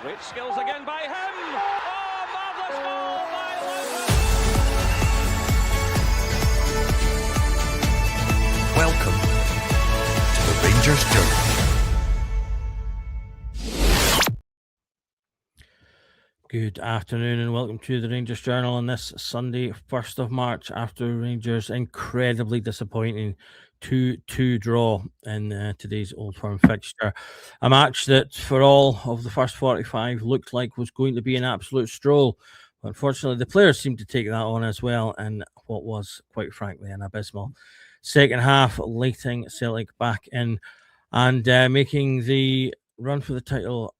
Great skills again by him. Oh, marvellous goal by Lucas. Welcome to the Rangers Journey. Good afternoon and welcome to the Rangers Journal on this Sunday, 1st of March, after Rangers' incredibly disappointing 2-2 draw in today's Old Firm fixture. A match that, for all of the first 45, looked like was going to be an absolute stroll. Unfortunately, the players seemed to take that on as well in what was, quite frankly, an abysmal second half, letting Celtic back in and making the run for the title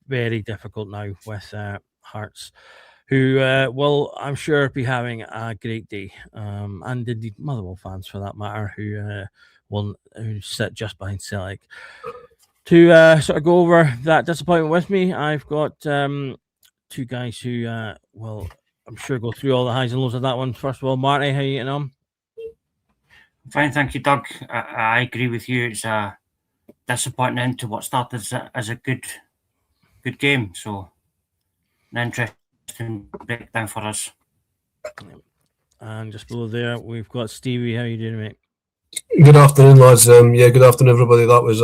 very difficult now with Hearts, who will, I'm sure, be having a great day, and indeed Motherwell fans for that matter, who sit just behind Celtic. To sort of go over that disappointment with me, I've got two guys who will, I'm sure, go through all the highs and lows of that one. First of all, Marty, how are you getting on? Fine, thank you, Doug. I agree with you. It's a disappointing end to what started as a good game. So, an interesting breakdown for us. And just below there, we've got Stevie. How are you doing, mate? Good afternoon, lads. Good afternoon, everybody. That was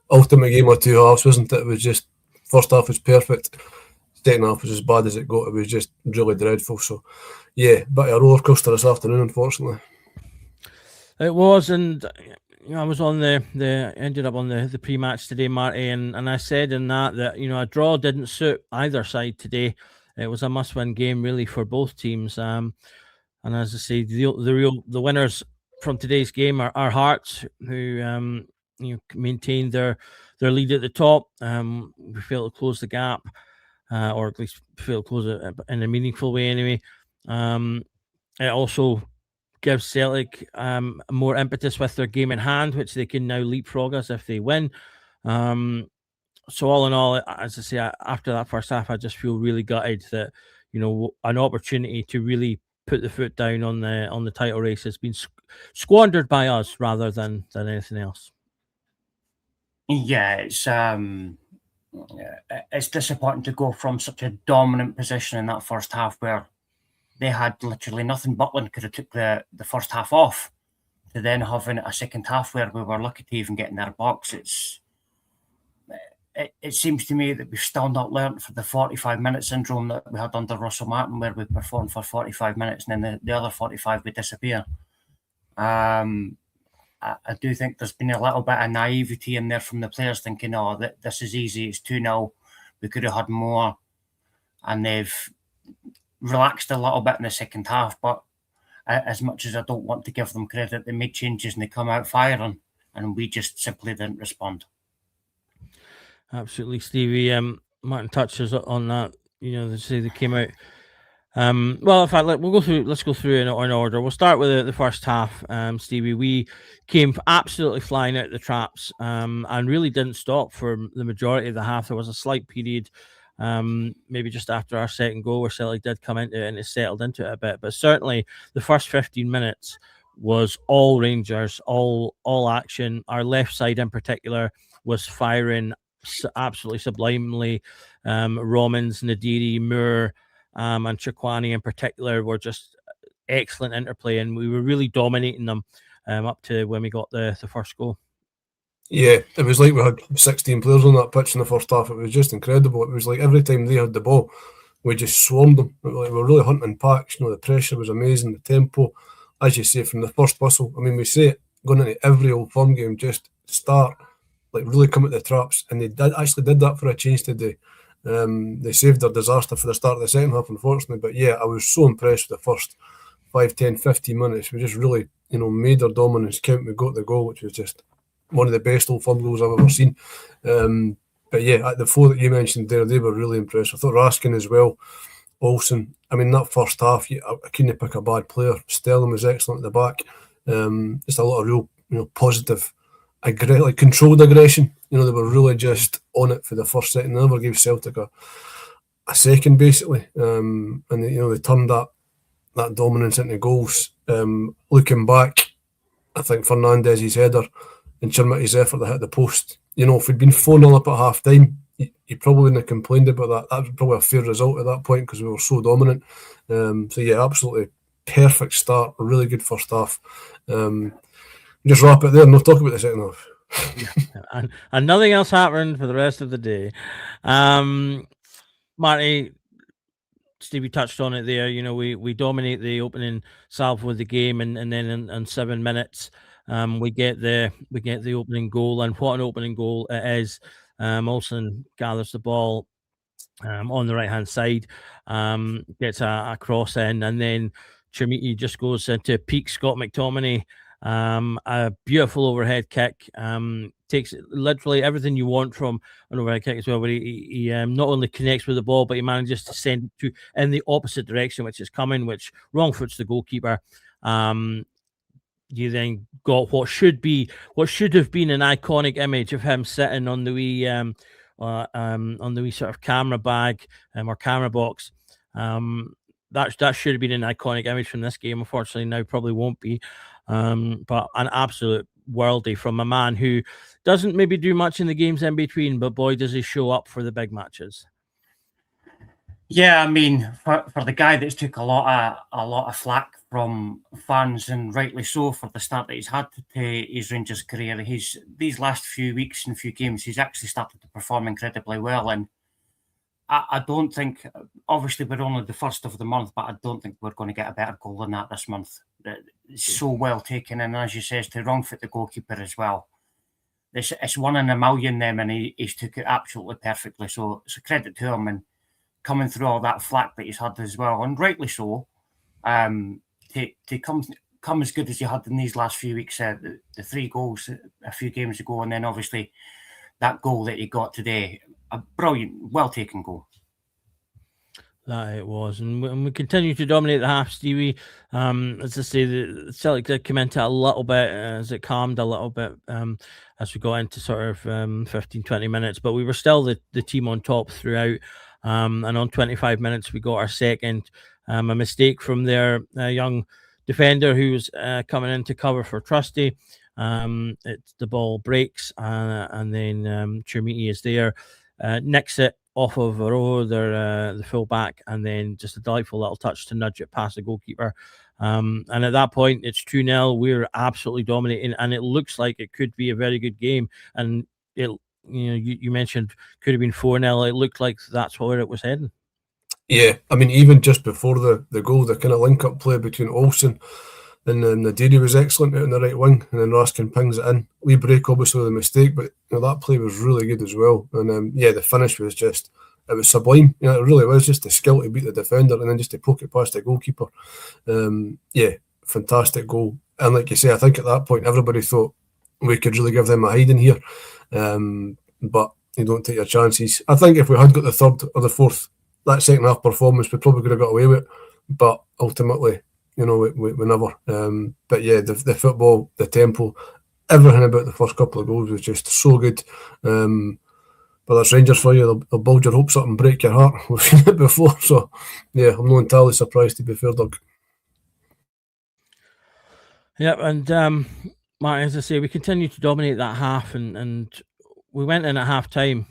ultimate game of two halves, wasn't it? It was just first half was perfect. Second half was as bad as it got. It was just really dreadful. So, bit of a roller coaster this afternoon, unfortunately. It was, and I was on ended up on the pre-match today, Marty, and I said in that a draw didn't suit either side today. It was a must-win game really for both teams. And as I say, the winners from today's game are Hearts, who maintained their lead at the top. We failed to close the gap, or at least failed to close it in a meaningful way anyway. It also gives Celtic more impetus with their game in hand, which they can now leapfrog us if they win. So all in all, as I say, after that first half, I just feel really gutted that an opportunity to really put the foot down on the title race has been squandered by us rather than anything else. Yeah, it's disappointing to go from such a dominant position in that first half where they had literally nothing. Butland could have took the first half off, to then having a second half where we were lucky to even get in their box. It seems to me that we've still not learnt for the 45-minute syndrome that we had under Russell Martin, where we performed for 45 minutes and then the other 45 we disappear. I do think there's been a little bit of naivety in there from the players thinking, this is easy, it's 2-0, we could have had more, and they've relaxed a little bit in the second half. But as much as I don't want to give them credit, they made changes and they come out firing, and we just simply didn't respond. Absolutely, Stevie. Martin touches on that. They say they came out. Well, in fact, let's go through in order. We'll start with the first half. Stevie, we came absolutely flying out the traps, and really didn't stop for the majority of the half. There was a slight period, maybe just after our second goal, where Celtic did come into it and it settled into it a bit. But certainly the first 15 minutes was all Rangers, all action. Our left side in particular was firing absolutely sublimely. Romans, Nadiri, Moore, and Chikwani in particular were just excellent interplay, and we were really dominating them up to when we got the first goal. Yeah, it was like we had 16 players on that pitch in the first half. It was just incredible. It was like every time they had the ball, we just swarmed them. We were really hunting packs. The pressure was amazing, the tempo, as you say, from the first whistle. I mean, we say it going into every Old Firm game, just start, really come at the traps, and they actually did that for a change today. They saved their disaster for the start of the second half, unfortunately. But I was so impressed with the first 5, 10, 15 minutes. We just really, made our dominance count. We got the goal, which was just one of the best Old Firm goals I've ever seen. At the four that you mentioned there, they were really impressed. I thought Raskin as well, Olsen. I mean, that first half, I couldn't pick a bad player. Stelling was excellent at the back. Just a lot of real, positive, controlled aggression. They were really just on it for the first second. They never gave Celtic a second, basically. And they turned that dominance into goals. Looking back, I think Fernandez's header and Chermiti's effort to hit the post. If we'd been 4-0 up at half time, you probably wouldn't have complained about that. That was probably a fair result at that point because we were so dominant. So yeah, absolutely perfect start. Really good first half. Just wrap it there and we'll talk about the second half. and nothing else happened for the rest of the day. Marty, Stevie touched on it there. You know, we dominate the opening salve with the game, and then in 7 minutes, we get the opening goal, and what an opening goal it is. Olsen gathers the ball on the right hand side, gets a cross in, and then Chermiti just goes into peak Scott McTominay. A beautiful overhead kick. Takes literally everything you want from an overhead kick as well, where he not only connects with the ball, but he manages to send it to in the opposite direction, which is coming, which wrong foots the goalkeeper. You then got what should have been an iconic image of him sitting on the wee sort of camera bag or camera box. That should have been an iconic image from this game. Unfortunately, now probably won't be. But an absolute worldie from a man who doesn't maybe do much in the games in between, but boy, does he show up for the big matches. Yeah, I mean, for the guy that's took a lot of flack from fans, and rightly so, for the start that he's had to his Rangers career, these last few weeks and few games, he's actually started to perform incredibly well. And I don't think, obviously, we're only the first of the month, but I don't think we're going to get a better goal than that this month. It's so well taken, and as you say, to wrong foot the goalkeeper as well. It's 1 in a million them, and he's took it absolutely perfectly. So it's a credit to him, and coming through all that flack that he's had as well, and rightly so. To come as good as you had in these last few weeks, the 3 goals a few games ago, and then obviously that goal that he got today, a brilliant, well taken goal. That it was, and we continue to dominate the half, Stevie. As I say, the Celtic did come into a little bit as it calmed a little bit as we got into sort of 15-20 minutes, but we were still the team on top throughout. And on 25 minutes, we got our second. A mistake from their young defender who was coming in to cover for Trusty. The ball breaks, and then Chermiti is there, nicks it off of Arojo, the full back, and then just a delightful little touch to nudge it past the goalkeeper. And at that point, it's 2-0. We're absolutely dominating, and it looks like it could be a very good game. And you mentioned could have been 4-0. It looked like that's where it was heading. Yeah, I mean, even just before the goal, the kind of link-up play between Olsen and then Nadiri was excellent out on the right wing, and then Raskin pings it in. We break, obviously, the mistake, but that play was really good as well. And the finish was just, it was sublime. It really was just the skill to beat the defender and then just to poke it past the goalkeeper. Fantastic goal. And like you say, I think at that point, everybody thought we could really give them a hiding here. But you don't take your chances. I think if we had got the third or the fourth, that second half performance, we probably could have got away with it. But ultimately, we never. But yeah, the football, the tempo, everything about the first couple of goals was just so good. But that's Rangers for you. They'll build your hopes up and break your heart. We've seen it before. So yeah, I'm not entirely surprised, to be fair, Doug. Yeah, and Martin, as I say, we continue to dominate that half, and we went in at half time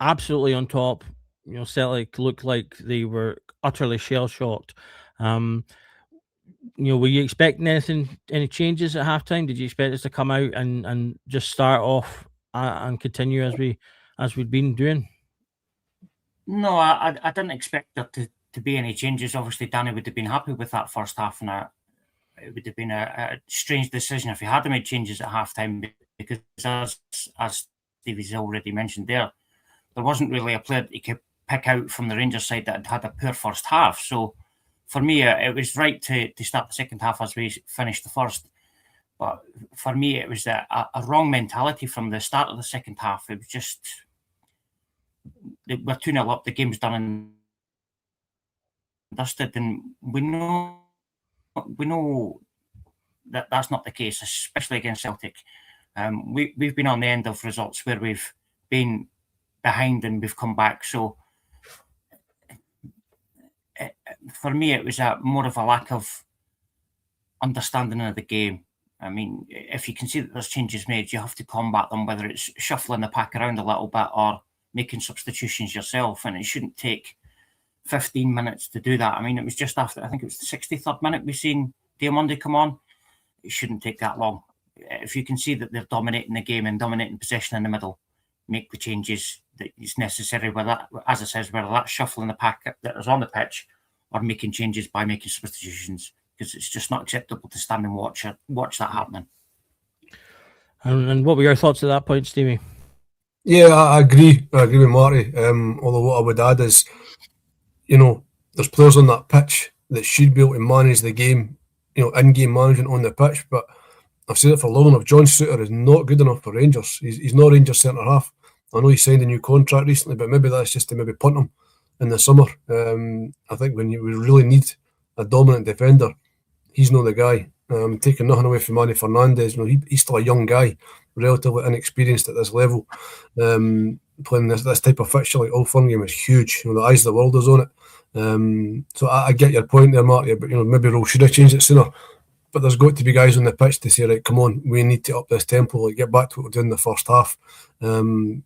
absolutely on top. Celtic looked like they were utterly shell shocked. Were you expecting any changes at halftime? Did you expect us to come out and just start off and continue as we'd been doing? No, I didn't expect there to be any changes. Obviously, Danny would have been happy with that first half, and it would have been a strange decision if he had made changes at halftime, because as Stevie's already mentioned there wasn't really a player that he could pick out from the Rangers side that had a poor first half. So for me, it was right to start the second half as we finished the first. But for me, it was a wrong mentality from the start of the second half. It was just, we're 2-0 up, the game's done and dusted, and we know that that's not the case, especially against Celtic. We've been on the end of results where we've been behind and we've come back. So for me, it was more of a lack of understanding of the game. I mean, if you can see that there's changes made, you have to combat them, whether it's shuffling the pack around a little bit or making substitutions yourself, and it shouldn't take 15 minutes to do that. I mean, it was just after, I think it was the 63rd minute we seen Diamondi come on. It shouldn't take that long. If you can see that they're dominating the game and dominating possession in the middle, make the changes that is necessary. Whether, as I says, whether that's shuffling the pack that is on the pitch or making changes by making substitutions, because it's just not acceptable to stand and watch that happening. And what were your thoughts at that point, Stevie? Yeah, I agree. I agree with Marty. Although what I would add is, there's players on that pitch that should be able to manage the game, in-game management on the pitch. But I've said it for long enough. John Souttar is not good enough for Rangers. He's not Rangers centre half. I know he signed a new contract recently, but maybe that's just to maybe punt him in the summer. I think when we really need a dominant defender, he's not the guy. Taking nothing away from Manny Fernandez, he's still a young guy, relatively inexperienced at this level. Playing this type of fixture like Old Firm game is huge. The eyes of the world is on it. So I get your point there, Marty. But maybe Rowe should have changed it sooner. But there's got to be guys on the pitch to say, right, come on, we need to up this tempo, get back to what we did in the first half. And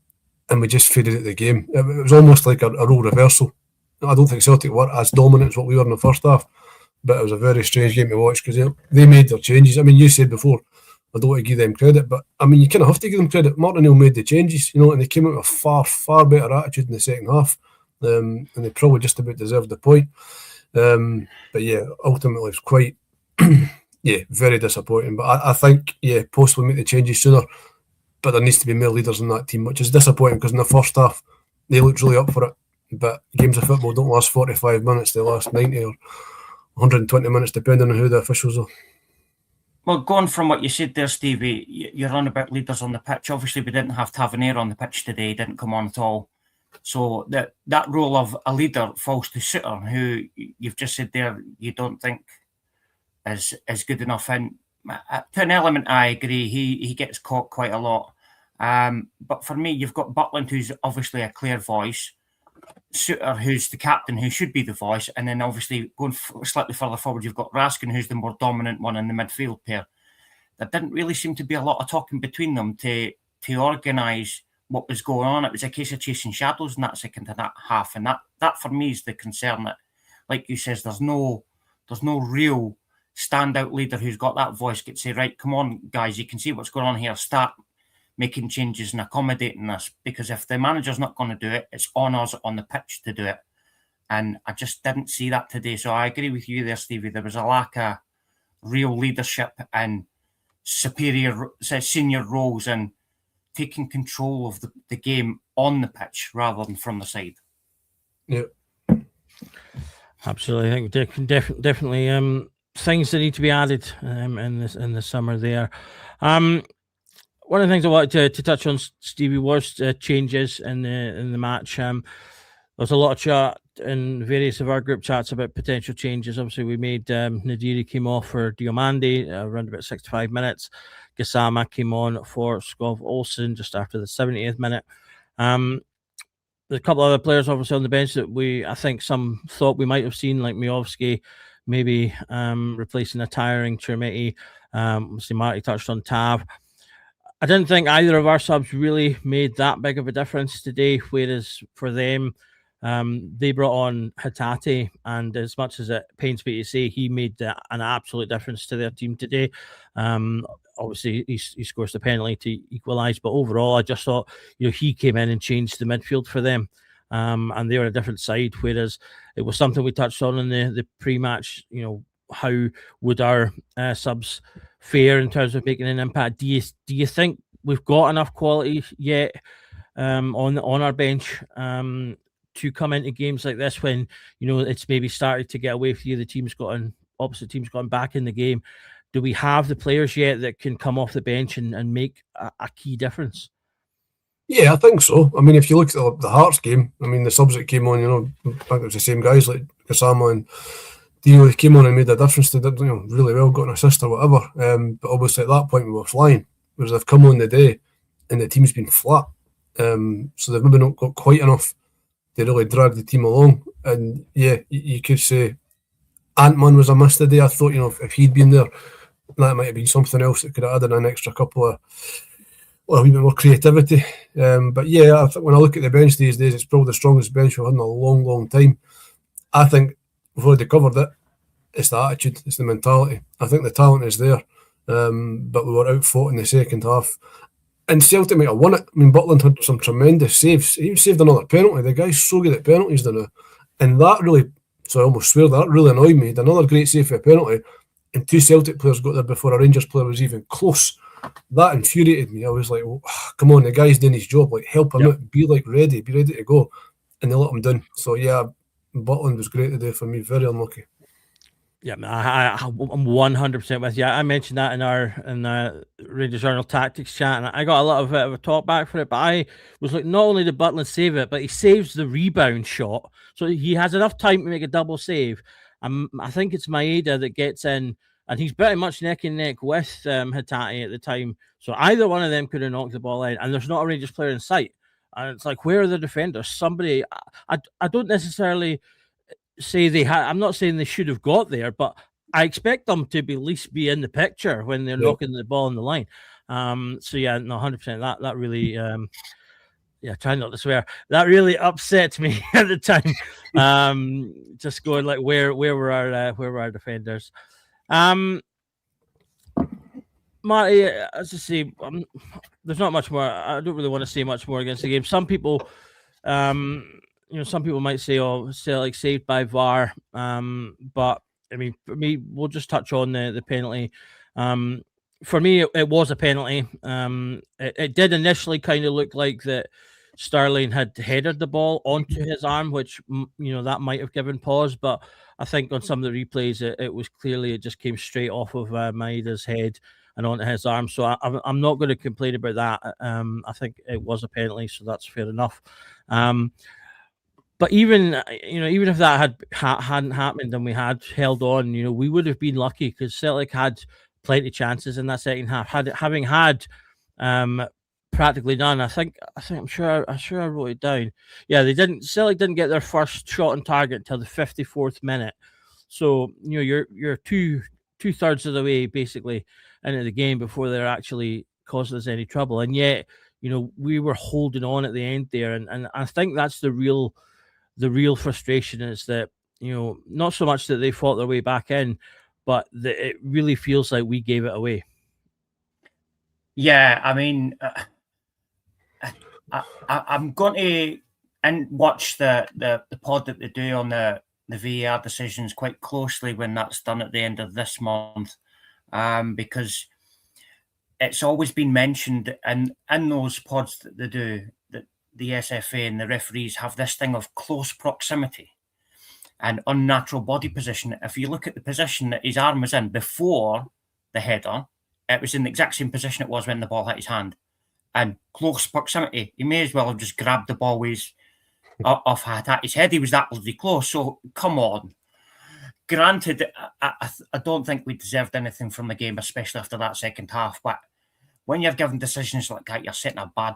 we just faded at the game. It was almost like a role reversal. I don't think Celtic were as dominant as what we were in the first half. But it was a very strange game to watch because they made their changes. I mean, you said before, I don't want to give them credit, but I mean, you kind of have to give them credit. Martin O'Neill made the changes, and they came out with a far, far better attitude in the second half, and they probably just about deserved the point. But yeah, ultimately it's quite, very disappointing. But I think, Post will make the changes sooner, but there needs to be more leaders in that team, which is disappointing because in the first half, they looked really up for it. But games of football don't last 45 minutes, they last 90 or 120 minutes, depending on who the officials are. Well, going from what you said there, Stevie, you're on about leaders on the pitch. Obviously, we didn't have Tavernier on the pitch today. He didn't come on at all. So that role of a leader falls to Souttar, who you've just said there you don't think is good enough. And to an element, I agree. He gets caught quite a lot. But for me, you've got Butland, who's obviously a clear voice. Souttar, who's the captain, who should be the voice, and then obviously going slightly further forward, you've got Raskin, who's the more dominant one in the midfield pair. There didn't really seem to be a lot of talking between them to organise what was going on. It was a case of chasing shadows in that second half, and that for me is the concern. That, like you says, there's no real standout leader who's got that voice. Could say, right, come on, guys, you can see what's going on here. Start making changes and accommodating this, because if the manager's not going to do it, it's on us on the pitch to do it. And I just didn't see that today. So I agree with you there, Stevie. There was a lack of real leadership and senior roles and taking control of the game on the pitch rather than from the side. Yeah, absolutely. I think definitely things that need to be added in the summer there. One of the things I wanted to touch on, Stevie, was changes in the match. There was a lot of chat in various of our group chats about potential changes. Obviously, we made Nadiri came off for Diomande around about 65 minutes. Gassama came on for Skov Olsen just after the 70th minute. There's a couple of other players obviously on the bench that I think some thought we might have seen, like Miovski, maybe replacing a tiring Chermiti. Obviously, Marty touched on Tav. I didn't think either of our subs really made that big of a difference today, whereas for them, they brought on Hatate, and as much as it pains me to say, he made an absolute difference to their team today. Obviously, he scores the penalty to equalise, but overall, I just thought he came in and changed the midfield for them, and they were a different side. Whereas it was something we touched on in the pre-match. How would our subs fare in terms of making an impact? Do you think we've got enough quality yet on our bench to come into games like this when it's maybe started to get away from you? The opposite team's gone back in the game. Do we have the players yet that can come off the bench and make a key difference? Yeah, I think so. I mean, if you look at the Hearts game, I mean, the subs that came on, I think it was the same guys like Gassama and Dio came on and made a difference. They did really well, got an assist or whatever. But obviously at that point we were flying, whereas they've come on the day and the team's been flat. So they've maybe not got quite enough to really drag the team along. And yeah, you could say Ant-Man was a miss today. I thought, if he'd been there, that might have been something else that could have added an extra couple of a wee bit more creativity. But yeah, I think when I look at the bench these days, it's probably the strongest bench we've had in a long, long time. I think we've already covered it. It's the attitude, it's the mentality. I think the talent is there, but we were outfought in the second half. And Celtic might have won it. I mean, Butland had some tremendous saves. He saved another penalty. The guy's so good at penalties now. And that really, so I almost swear, that really annoyed me. He had another great save for a penalty, and 2 Celtic players got there before a Rangers player was even close. That infuriated me. I was like, oh, come on, the guy's doing his job. Like, help him out. Be ready to go. And they let him down. So yeah, Butland was great today for me. Very unlucky. Yeah, I'm 100% with you. I mentioned that in our Rangers Journal Tactics chat, and I got a lot of a talk back for it. But I was like, not only did Butland save it, but he saves the rebound shot, so he has enough time to make a double save. I think it's Maeda that gets in, and he's pretty much neck and neck with Hatate at the time. So either one of them could have knocked the ball in, and there's not a Rangers player in sight. And it's like, where are the defenders? Somebody, I don't necessarily say they had. I'm not saying they should have got there, but I expect them to at least be in the picture when they're knocking the ball on the line. So yeah, no, 100%. That really, yeah, try not to swear. That really upset me at the time. Just going like, where were our defenders? Marty, as I say, there's not much more. I don't really want to say much more against the game. Some people, some people might say, "Oh, Celtic saved by VAR," but I mean, for me, we'll just touch on the penalty. For me, it was a penalty. It did initially kind of look like that Sterling had headed the ball onto his arm, which that might have given pause. But I think on some of the replays, it was clearly it just came straight off of Maeda's head and onto his arm. So I'm not going to complain about that. I think it was a penalty, so that's fair enough. But even if that hadn't happened and we had held on, we would have been lucky because Celtic had plenty of chances in that second half. Having had practically none, I'm sure I wrote it down. Yeah, Celtic didn't get their first shot on target until the 54th minute. So you're two-thirds of the way basically into the game before they're actually causing us any trouble, and yet we were holding on at the end there, and I think that's the real frustration is that not so much that they fought their way back in, but that it really feels like we gave it away. Yeah, I mean, I'm going to watch the pod that they do on the VAR decisions quite closely when that's done at the end of this month, because it's always been mentioned in those pods that they do that the SFA and the referees have this thing of close proximity and unnatural body position. If you look at the position that his arm was in before the header, it was in the exact same position it was when the ball hit his hand. And close proximity, he may as well have just grabbed the ball off Hatate's head. He was that bloody close. So come on. Granted, I don't think we deserved anything from the game, especially after that second half. But when you're given decisions like that, you're setting a bad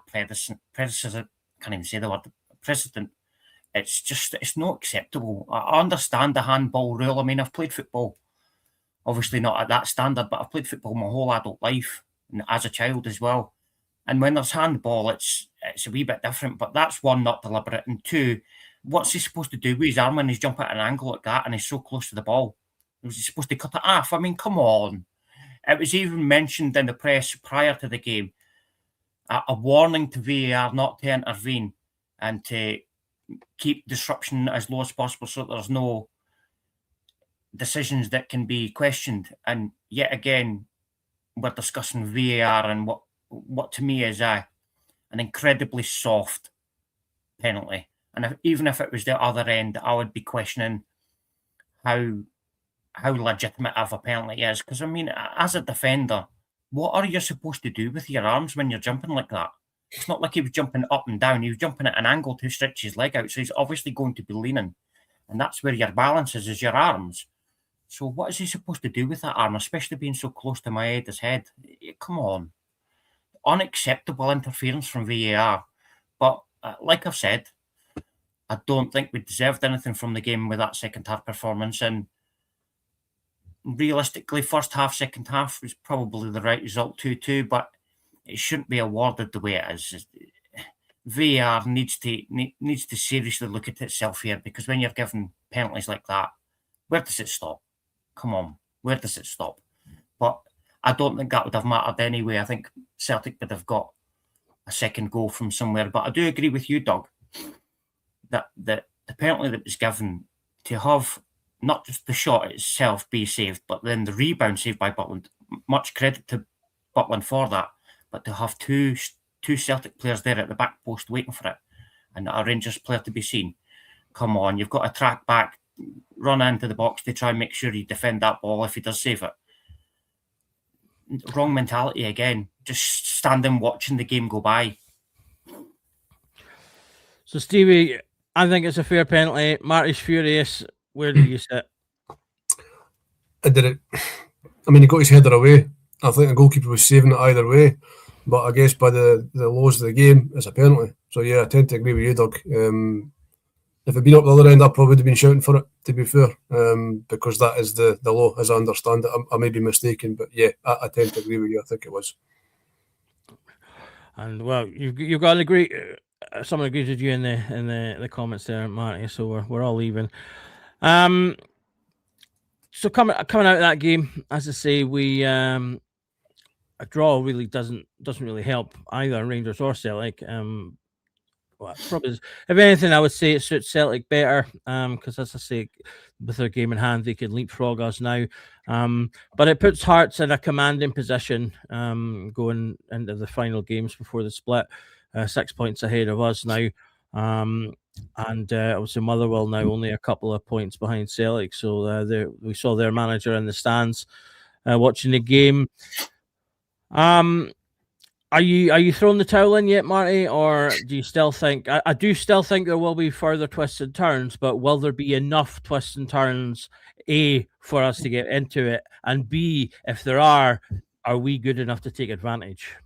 precedent. Can't even say the word precedent. It's not acceptable. I understand the handball rule. I mean, I've played football, obviously not at that standard, but I've played football my whole adult life and as a child as well. And when there's handball, it's a wee bit different. But that's one, not deliberate, and two, what's he supposed to do with his arm when he's jumping at an angle like that and he's so close to the ball? Was he supposed to cut it off? I mean, come on. It was even mentioned in the press prior to the game, a warning to VAR not to intervene and to keep disruption as low as possible so there's no decisions that can be questioned. And yet again, we're discussing VAR and what to me is an incredibly soft penalty. And even if it was the other end, I would be questioning how legitimate of a penalty is. Because, I mean, as a defender, what are you supposed to do with your arms when you're jumping like that? It's not like he was jumping up and down. He was jumping at an angle to stretch his leg out. So he's obviously going to be leaning. And that's where your balance is your arms. So what is he supposed to do with that arm, especially being so close to Maeda's head? Come on. Unacceptable interference from VAR. But like I've said, I don't think we deserved anything from the game with that second half performance. And realistically, first half, second half was probably the right result 2-2. But it shouldn't be awarded the way it is. VAR needs to seriously look at itself here, because when you're given penalties like that, where does it stop? Come on, where does it stop? But I don't think that would have mattered anyway. I think Celtic would have got a second goal from somewhere. But I do agree with you, Doug, that the penalty that was given, to have not just the shot itself be saved, but then the rebound saved by Butland. Much credit to Butland for that. But to have two Celtic players there at the back post waiting for it, and a Rangers player to be seen. Come on, you've got to track back, run into the box to try and make sure you defend that ball if he does save it. Wrong mentality again. Just standing watching the game go by. So, Stevie, I think it's a fair penalty. Marty's furious. Where do you sit? I did it. I mean, he got his header away. I think the goalkeeper was saving it either way. But I guess by the laws of the game, it's a penalty. So, yeah, I tend to agree with you, Doug. If it'd been up the other end, I probably would have been shouting for it, to be fair, because that is the law, as I understand it. I may be mistaken, but yeah, I tend to agree with you. I think it was. And well, you've got to agree. Someone agrees with you in the comments there, Marty. So we're all even. So coming out of that game, as I say, we a draw really doesn't really help either Rangers or Celtic. Well, probably, if anything, I would say it suits Celtic better, because as I say, with their game in hand, they could leapfrog us now. But it puts Hearts in a commanding position going into the final games before the split, 6 points ahead of us now. And obviously Motherwell now only a couple of points behind Celtic. So we saw their manager in the stands watching the game. Are you throwing the towel in yet, Marty, or do you still think? I do still think there will be further twists and turns, but will there be enough twists and turns, A, for us to get into it, and B, if there are we good enough to take advantage?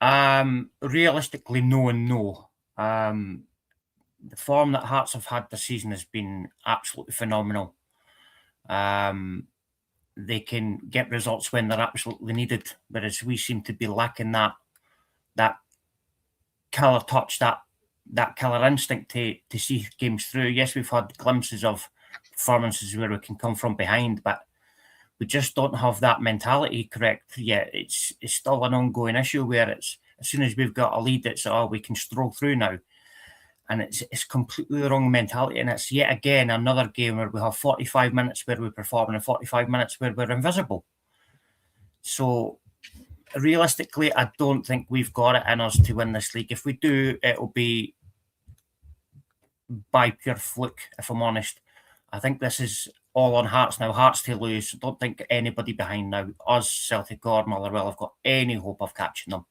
Realistically, no and no. The form that Hearts have had this season has been absolutely phenomenal. They can get results when they're absolutely needed, whereas we seem to be lacking that killer touch, that killer instinct to see games through. Yes, we've had glimpses of performances where we can come from behind, but we just don't have that mentality correct yet. It's still an ongoing issue where it's, as soon as we've got a lead, it's we can stroll through now. And it's completely the wrong mentality. And it's yet again another game where we have 45 minutes where we perform and 45 minutes where we're invisible. So realistically, I don't think we've got it in us to win this league. If we do, it'll be by pure fluke, if I'm honest. I think this is all on Hearts now. Hearts to lose. I don't think anybody behind now, us, Celtic or Motherwell, have got any hope of catching them.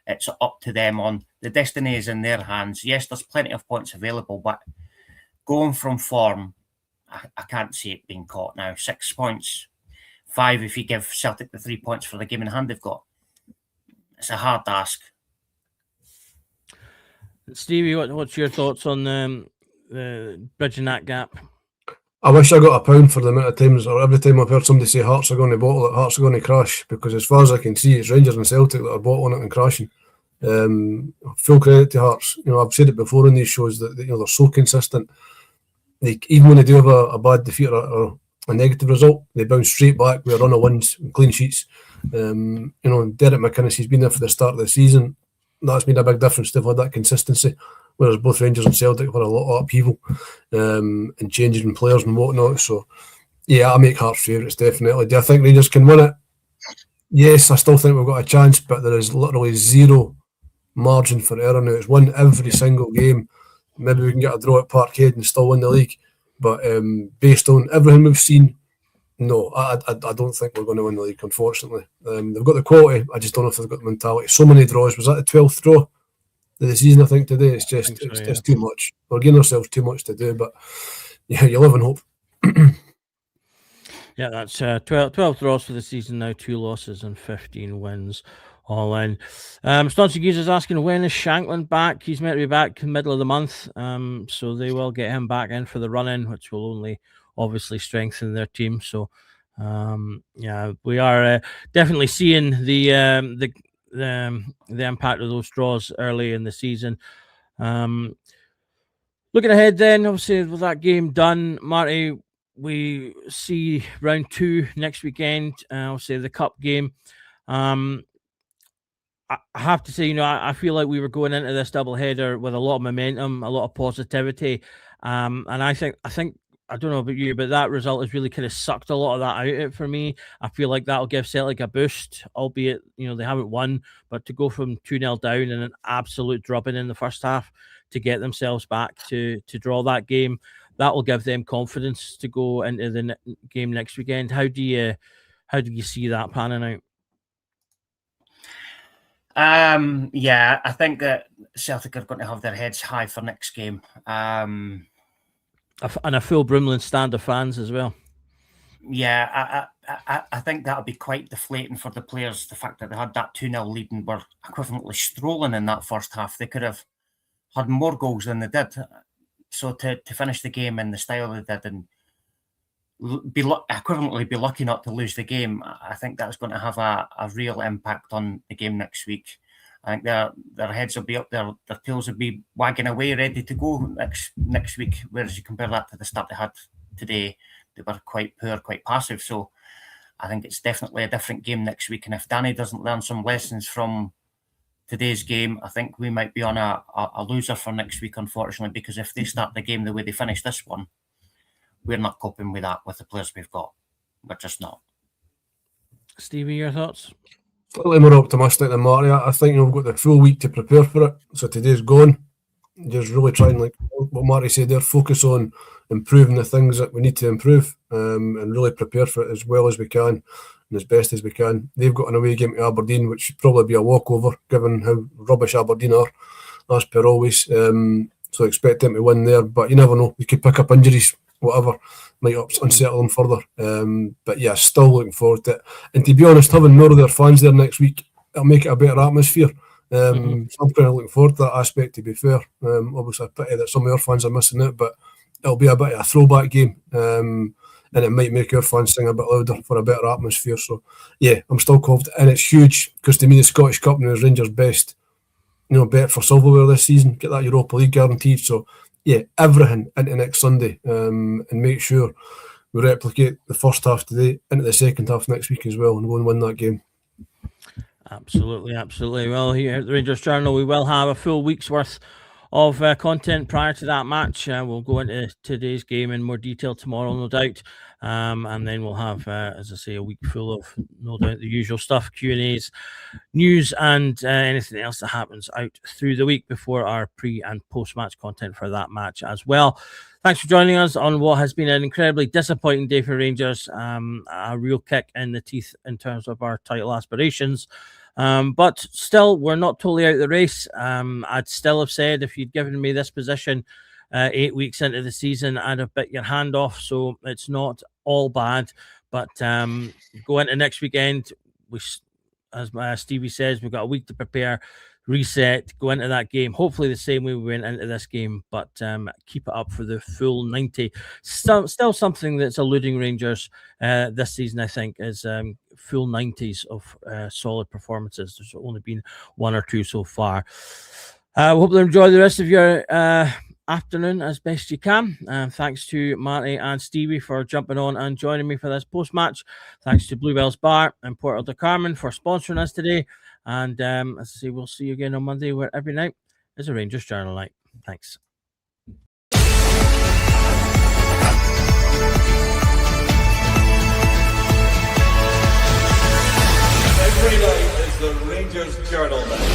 It's up to them. On the destiny is in their hands. Yes, there's plenty of points available, but going from form, I can't see it being caught now. 6 points, 5 if you give Celtic the 3 points for the game in hand they've got. It's a hard ask. Stevie, what's your thoughts on the bridging that gap? I wish I got £1 for the amount of times, or every time I've heard somebody say Hearts are going to bottle it, Hearts are going to crash, because as far as I can see, it's Rangers and Celtic that are bottling it and crashing. Full credit to Hearts. I've said it before in these shows that they're so consistent. Even when they do have a bad defeat or a negative result, they bounce straight back with a run of wins and clean sheets. Derek McInnes, he's been there for the start of the season. That's made a big difference. They've had that consistency. Whereas both Rangers and Celtic had a lot of upheaval and changing in players and whatnot. So, yeah, I make Hearts favourites, definitely. Do I think Rangers can win it? Yes, I still think we've got a chance, but there is literally zero margin for error now. It's won every single game. Maybe we can get a draw at Parkhead and still win the league. But based on everything we've seen, no, I don't think we're going to win the league, unfortunately. They've got the quality. I just don't know if they've got the mentality. So many draws. Was that the 12th draw of the season, I think, today? It's just it's too much. We're giving ourselves too much to do, but yeah, you live in hope. Yeah, that's 12 draws for the season now, 2 losses and 15 wins all in. Stauncy Geese is asking, when is Shankland back? He's meant to be back in the middle of the month, so they will get him back in for the run-in, which will only obviously strengthen their team. So, yeah, we are definitely seeing the the impact of those draws early in the season. Looking ahead, then, obviously with that game done, Marty, we see round 2 next weekend. Obviously the cup game. I have to say, I feel like we were going into this doubleheader with a lot of momentum, a lot of positivity, and I think I don't know about you, but that result has really kind of sucked a lot of that out of it for me. I feel like that'll give Celtic a boost, albeit they haven't won, but to go from 2-0 down and an absolute drubbing in the first half to get themselves back to draw that game, that will give them confidence to go into the game next weekend. How do you see that panning out? Yeah, I think that Celtic are going to have their heads high for next game. And a full Brimland stand of fans as well. Yeah, I think that'll be quite deflating for the players. The fact that they had that 2-0 lead and were equivalently strolling in that first half. They could have had more goals than they did. So to finish the game in the style they did and equivalently be lucky not to lose the game, I think that's going to have a real impact on the game next week. I think their heads will be up there, their tails will be wagging away, ready to go next week. Whereas you compare that to the start they had today, they were quite poor, quite passive. So I think it's definitely a different game next week. And if Danny doesn't learn some lessons from today's game, I think we might be on a loser for next week, unfortunately, because if they start the game the way they finish this one, we're not coping with that with the players we've got. We're just not. Stevie, your thoughts? Slightly more optimistic than Marty. I think we've got the full week to prepare for it. So today's gone. Just really trying, like what Marty said there, focus on improving the things that we need to improve, and really prepare for it as well as we can and as best as we can. They've got an away game to Aberdeen, which should probably be a walkover given how rubbish Aberdeen are, as per always. So expect them to win there, but you never know. They could pick up injuries, whatever, might unsettle them further. But yeah, still looking forward to it. And to be honest, having more of their fans there next week, it'll make it a better atmosphere. So I'm kind of looking forward to that aspect, to be fair. Obviously, a pity that some of our fans are missing it, but it'll be a bit of a throwback game. And it might make our fans sing a bit louder for a better atmosphere. So yeah, I'm still confident. And it's huge, because to me, the Scottish Cup now is Rangers' best, bet for silverware this season. Get that Europa League guaranteed. So yeah, everything into next Sunday, and make sure we replicate the first half today into the second half next week as well, and go and win that game. Absolutely. Well, here at the Rangers Journal, we will have a full week's worth of content prior to that match. We'll go into today's game in more detail tomorrow, no doubt. And then we'll have, as I say, a week full of, no doubt, the usual stuff, Q&As, news, and anything else that happens out through the week before our pre- and post-match content for that match as well. Thanks for joining us on what has been an incredibly disappointing day for Rangers. A real kick in the teeth in terms of our title aspirations. But still, we're not totally out of the race. I'd still have said, if you'd given me this position 8 weeks into the season, I'd have bit your hand off. So it's not all bad. But go into next weekend, as Stevie says, we've got a week to prepare, reset, go into that game, hopefully the same way we went into this game, but keep it up for the full 90. Still something that's eluding Rangers this season, I think, is full 90s of solid performances. There's only been one or two so far. Hope you enjoy the rest of your afternoon as best you can. Thanks to Marty and Stevie for jumping on and joining me for this post-match. Thanks to Bluebell's Bar and Puerto del Carmen for sponsoring us today. And as I say, we'll see you again on Monday, where every night is a Rangers Journal night. Thanks. Every night is the Rangers Journal night.